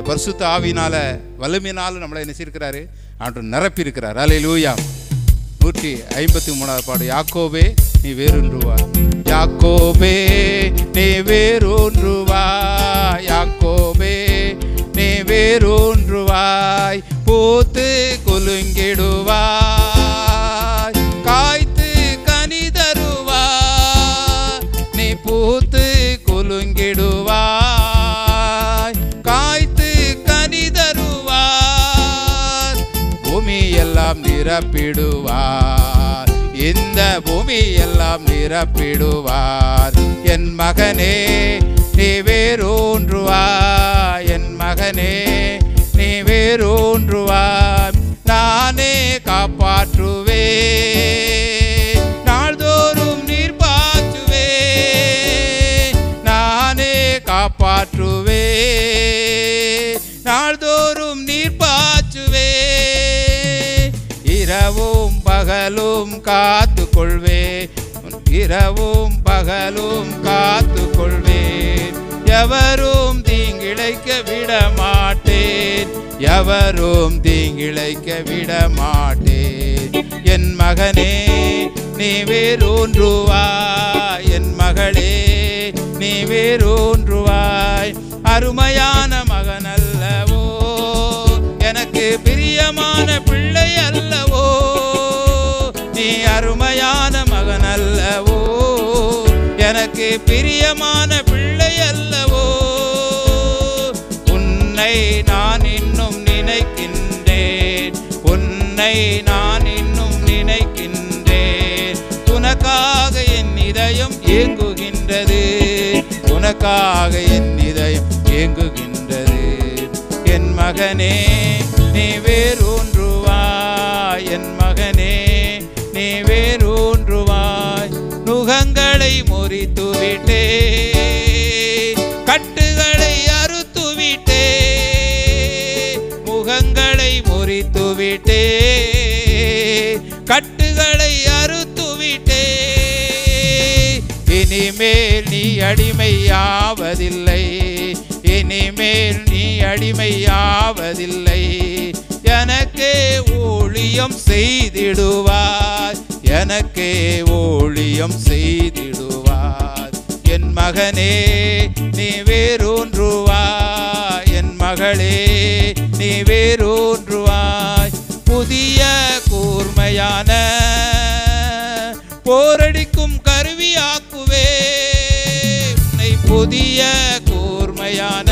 அவருடைய பரிசுத்த ஆவியினால வலிமையினாலும் நம்மளை என்ன செய்திருக்கிறாரு? ஆண்டவர் நிரப்பி இருக்கிறார். அல்லேலூயா. 153வது பாடு. யாக்கோபே நீ வேரூன்றுவாய், யாக்கோபே நீ வேரூன்றுவாய், யாக்கோபே நீ வேரூன்றுவாய், பூத்து குலுங்கிடுவாய், காய்த்து கனி தருவாய், நீ பூத்து குலுங்கிடுவாய், காய்த்து கனி தருவாய், பூமி எல்லாம் நிரப்பிடுவார், இந்த பூமி எல்லாம் நிரப்பிடுவார். என் மகனே நீ வேரூன்றுவாய், என் மகனே நீ வேரூன்றுவாய், நானே காப்பாற்றுவேன், நாள்தோறும் நீர் பாய்ச்சுவேன், நானே காப்பாற்றுவேன், நாள்தோறும் நீர் பாய்ச்சுவேன், இரவும் பகலும் காத்து கொள்வேன், இரவும் பகலும் காத்து கொள்வேன், எவரும் தீங்கிழைக்க விட மாட்டேன், எவரும் தீங்கிழைக்க விட மாட்டேன். என் மகனே நீ வேரூன்றுவாய், என் மகளே நீ வேரூன்றுவாய், அருமையான மகன் அல்லவோ, எனக்கு பிரியமான பிள்ளை அல்லவோ, நீ அருமையான மகன் அல்லவோ, எனக்கு பிரியமான பிள்ளை அல்லவோ, உன்னை நான் இன்னும் நினைக்கின்றேன், உன்னை நான் இன்னும் நினைக்கின்றேன், உனக்காக என் இதயம் ஏங்குகின்றது, உனக்காக என் இதயம் ஏங்குகின்றது. என் மகனே நீ வேரூன்றுவாய், என் மகனே நீ வேரூன்றுவாய், நுகங்களை முறித்துவிட்டே, கட்டுகளை அறுத்துவிட்டே, முகங்களை முறித்துவிட்டே, கட்டுகளை அறுத்துவிட்டே, இனிமேல் நீ அடிமையாவதில்லை, இனிமேல் நீ அடிமையாவதில்லை, எனக்கே ஊழியம் செய்திடுவார், எனக்கே ஊழியம் செய்திடுவார். என் மகனே நீ வேரூன்றுவாய், என் மகளே நீ வேரூன்றுவாய், புதிய கூர்மையான போரடிக்கும் கருவியாக்குவே, உன்னை புதிய கூர்மையான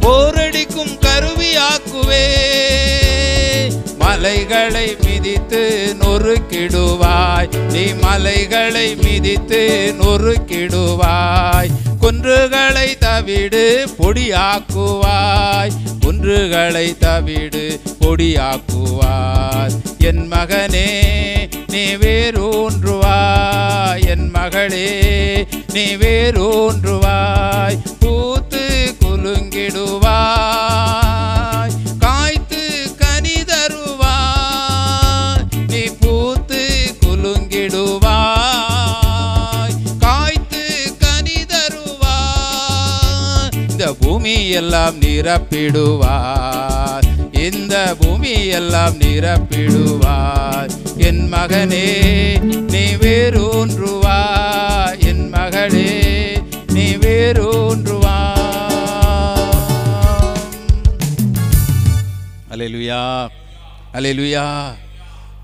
போரடிக்கும் கருவியாக்குவே, மலைகளை மிதித்து நொறுக்கிடுவாய், நீ மலைகளை மிதித்து நொறுக்கிடுவாய், குன்றுகளை தவிடு பொடியாக்குவாய், குன்றுகளை தவிடு பொடியாக்குவாய். என் மகனே நீ வேரூன்றுவாய், என் மகளே நீ வேரூன்றுவாய், பூத்து குலுங்கிடுவாய், காய்த்து கனி தருவாய், நீ பூத்து குலுங்கிடுவாய், காய்த்து கனி தருவாய், இந்த பூமி எல்லாம் நிரப்பிடுவார், இந்த பூமி எல்லாம் நிரப்பிடுவார். என் மகனே நீ வேரூன்றுவாய், என் மகளே நீ வேரூன்றுவாய். அல்லேலூயா, அல்லேலூயா.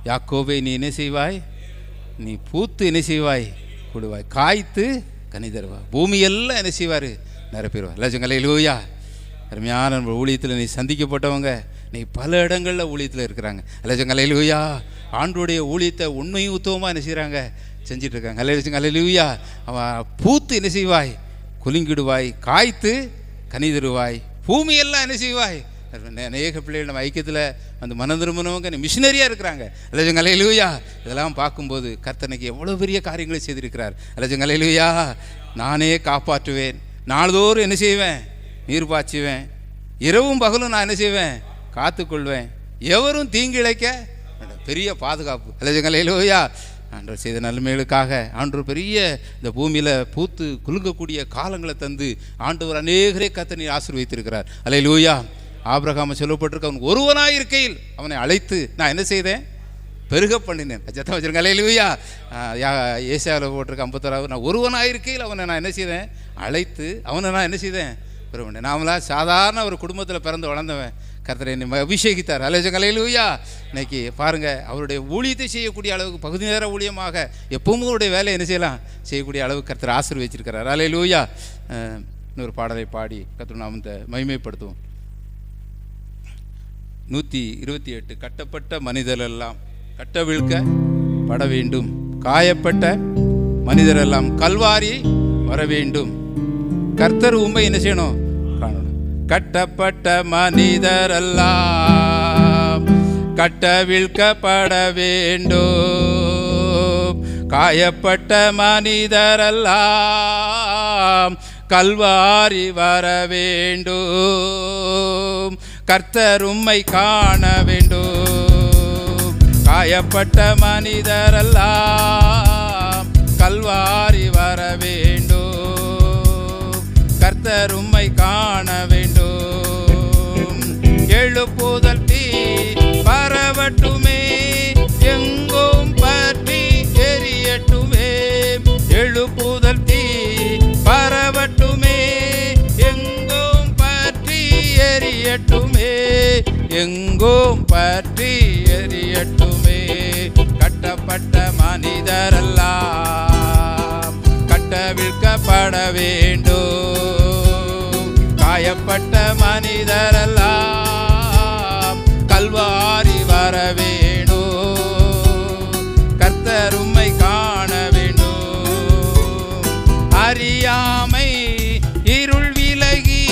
யாக்கோபே நீ என்ன செய்வாய்? நீ பூத்து என்ன செய்வாய்? கொடுவாய், காய்த்து கனி தருவாய், பூமி எல்லாம் என்ன செய்வார்? நிரப்பிடுவார். அல்லேலூயா. அருமையான ஊழியத்தில் நீ சந்திக்கப்பட்டவங்க நீ பல இடங்களில் ஊழியத்தில் இருக்கிறாங்க. அல்லேலூயா. ஆண்டோடைய ஊழியத்தை உண்மையும் உத்தவமாக என்ன செய்கிறாங்க? செஞ்சிட்ருக்காங்க. அல்லேலூயா. அவன் பூத்து என்ன செய்வாய்? குலுங்கிடுவாய், காய்த்து கனி தருவாய், பூமி எல்லாம் என்ன செய்வாய்? அநேக பிள்ளைகள் நம்ம ஐக்கியத்தில் அந்த மனம் திரும்பினவங்க மிஷினரியாக இருக்கிறாங்க. அல்லேலூயா. இதெல்லாம் பார்க்கும்போது கர்த்தனுக்கு எவ்வளோ பெரிய காரியங்களை செய்திருக்கிறார். அல்லேலூயா. நானே காப்பாற்றுவேன், நாள்தோறும் என்ன செய்வேன்? நீர் பாய்ச்சுவேன், இரவும் பகலும் நான் என்ன செய்வேன்? காத்துக்கொள்வேன், எவரும் தீங்கிழைக்க பெரிய பாதுகாப்பு. அல்லேலூயா. ஆண்டவர் செய்த நன்மைகளுக்காக ஆண்டவர் பெரிய இந்த பூமியில் பூத்து குலுங்கக்கூடிய காலங்களை தந்து ஆண்டவர் அநேகரே கர்த்தர் நீர் ஆசீர்வதித்திருக்கிறார். அல்லேலூயா. ஆபிரகாம் சொல்லப்பட்டிருக்க அவன் ஒருவனாக இருக்கையில் அவனை அழைத்து நான் என்ன செய்தேன்? பெருக பண்ணினேன். சத்தம் வச்சிருங்க. அல்லேலூயா. ஏசாயாவில் போட்டிருக்க 51 நான் ஒருவனாக இருக்கையில் அவனை நான் என்ன செய்தேன்? அழைத்து அவனை நான் என்ன செய்தேன்? பெருக பண்ணேன். நாமளாம் சாதாரண ஒரு குடும்பத்தில் பிறந்து வளர்ந்தவன். கர்த்தரை என்னை அபிஷேகித்தார். அல்லேலூயா. இன்னைக்கு பாருங்கள், அவருடைய ஊழியத்தை செய்யக்கூடிய அளவுக்கு பகுதி நேர ஊழியமாக எப்பவும் அவருடைய வேலையை என்ன செய்யலாம்? செய்யக்கூடிய அளவுக்கு கர்த்தர் ஆசீர்வதிச்சிருக்கிறார். அல்லேலூயா. இன்னொரு பாடலை பாடி கர்த்தர் நாமத்தை மகிமைப்படுத்துவோம். 128 கட்டப்பட்ட மனிதரெல்லாம் கட்டவிழ்க்கப்பட வேண்டும், காயப்பட்ட மனிதரெல்லாம் கல்வாரி வர வேண்டும். கர்த்தர் உம்மை என்ன செய்யணும்? காணணும். கட்டப்பட்ட மனிதரெல்லாம் கட்டவிழ்க்கப்பட வேண்டும், காயப்பட்ட மனிதரெல்லாம் கல்வாரி வர வேண்டும். கர்த்தர் உம்மை காண வேண்டும். காயப்பட்ட மனிதரெல்லாம் கல்வாரி வர வேண்டும். கர்த்தர் உம்மை காண வேண்டும். எழுப்புதல் தீ பரவட்டுமே, எங்கும் பற்றி எரியட்டுமே. எழுப்புதல் தீ பரவட்டுமே, எங்கும் பற்றி எரியட்டுமே. எங்கும் பற்றி எரியட்டுமே. கட்டப்பட்ட மனிதரெல்லாம் கட்டவிழ்க்கப்பட வேண்டும். காயப்பட்ட மனிதரெல்லாம் கல்வாரி வர வேண்டும். கர்த்தர் உம்மை காண வேண்டும். அறியாமை இருள் விலகி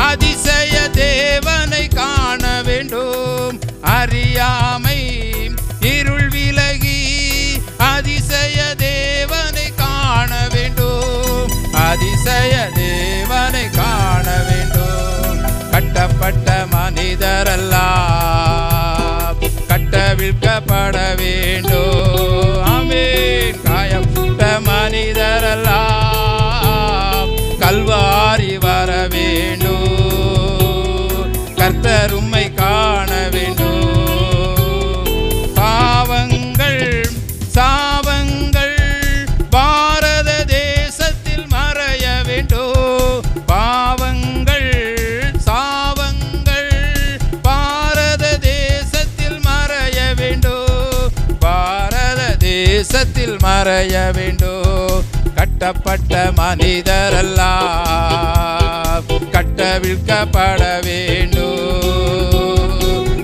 அதிசய தேவனை காண வேண்டும். அறியாமை இருள் விலகி அதிசய தேவனை காண வேண்டும். அதிசய தேவனை காண வேண்டும். கட்டப்பட்ட மனிதரெல்லாம் கட்டவிழ்க்கப்பட வேண்டும். ஆமென். காயப்பட்ட மனிதரெல்லாம் கல்வாரி வர வேண்டும். கர்த்தர் உம்மை காண வேண்டும். பாவங்கள் சாபங்கள் பாரத தேசத்தில் மறைய வேண்டும். பாவங்கள் சாபங்கள் பாரத தேசத்தில் மறைய வேண்டும். பாரத தேசத்தில் மறைய வேண்டும். கட்டப்பட்ட மனிதரெல்லாம் கட்டவிழ்க்கப்பட வேண்டும்.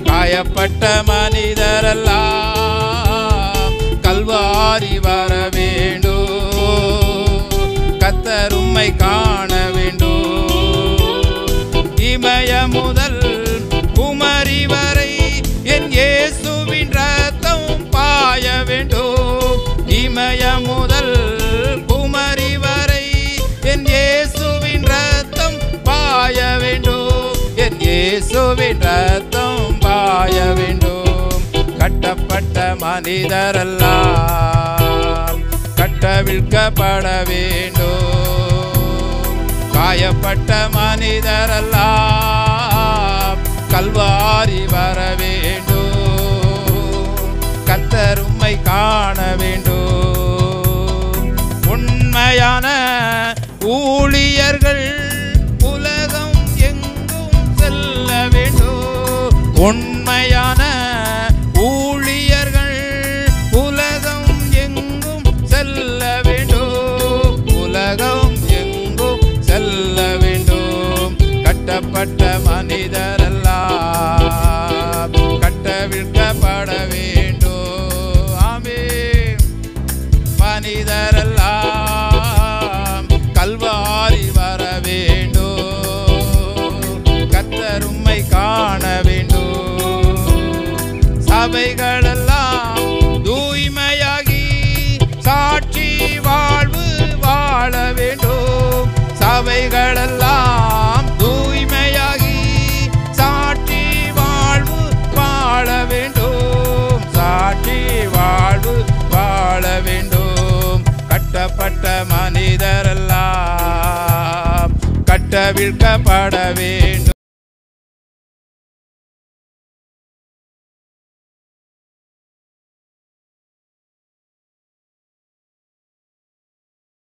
காயப்பட்ட மனிதரெல்லாம் கல்வாரி வர வேண்டும். கர்த்தர் உம்மை காண வேண்டும். இமய முதல் குமரி வரை என் இயேசுவின் இரத்தம் பாய வேண்டும். இமய முதல் குமரி வரை என் இயேசுவின் இரத்தம் பாய வேண்டும். என் இயேசுவின் இரத்தம் பாய வேண்டும். கட்டப்பட்ட மனிதரெல்லாம் கட்டவிழ்க்கப்பட வேண்டும். காயப்பட்ட மனிதரெல்லாம் கல்வாரி வர வேண்டும். கர்த்தர் உம்மை காண வேண்டும். உண்மையான ஊழியர்கள் உலகம் எங்கும் செல்ல வேண்டும். உண்மையான ஊழியர்கள் உலகம் எங்கும் செல்ல வேண்டும். உலகம் எங்கும் செல்ல வேண்டும். கட்டப்பட்ட மனிதரெல்லாம் கட்டவிழ்க்கப்பட வேண்டும். ஆமென். மனிதரெல்லாம் கல்வாரி வர வேண்டும். கர்த்தர் உம்மை காண வேண்டும். சபைகளெல்லாம் தூய்மையாகி சாட்சி வாழ்வு வாழ வேண்டும். சபைகளெல்லாம் தூய்மையாகி சாட்சி வாழ்வு வாழ வேண்டும். சாட்சி வாழ்வு வாழ வீழ்க்கப்பட வேண்டும்.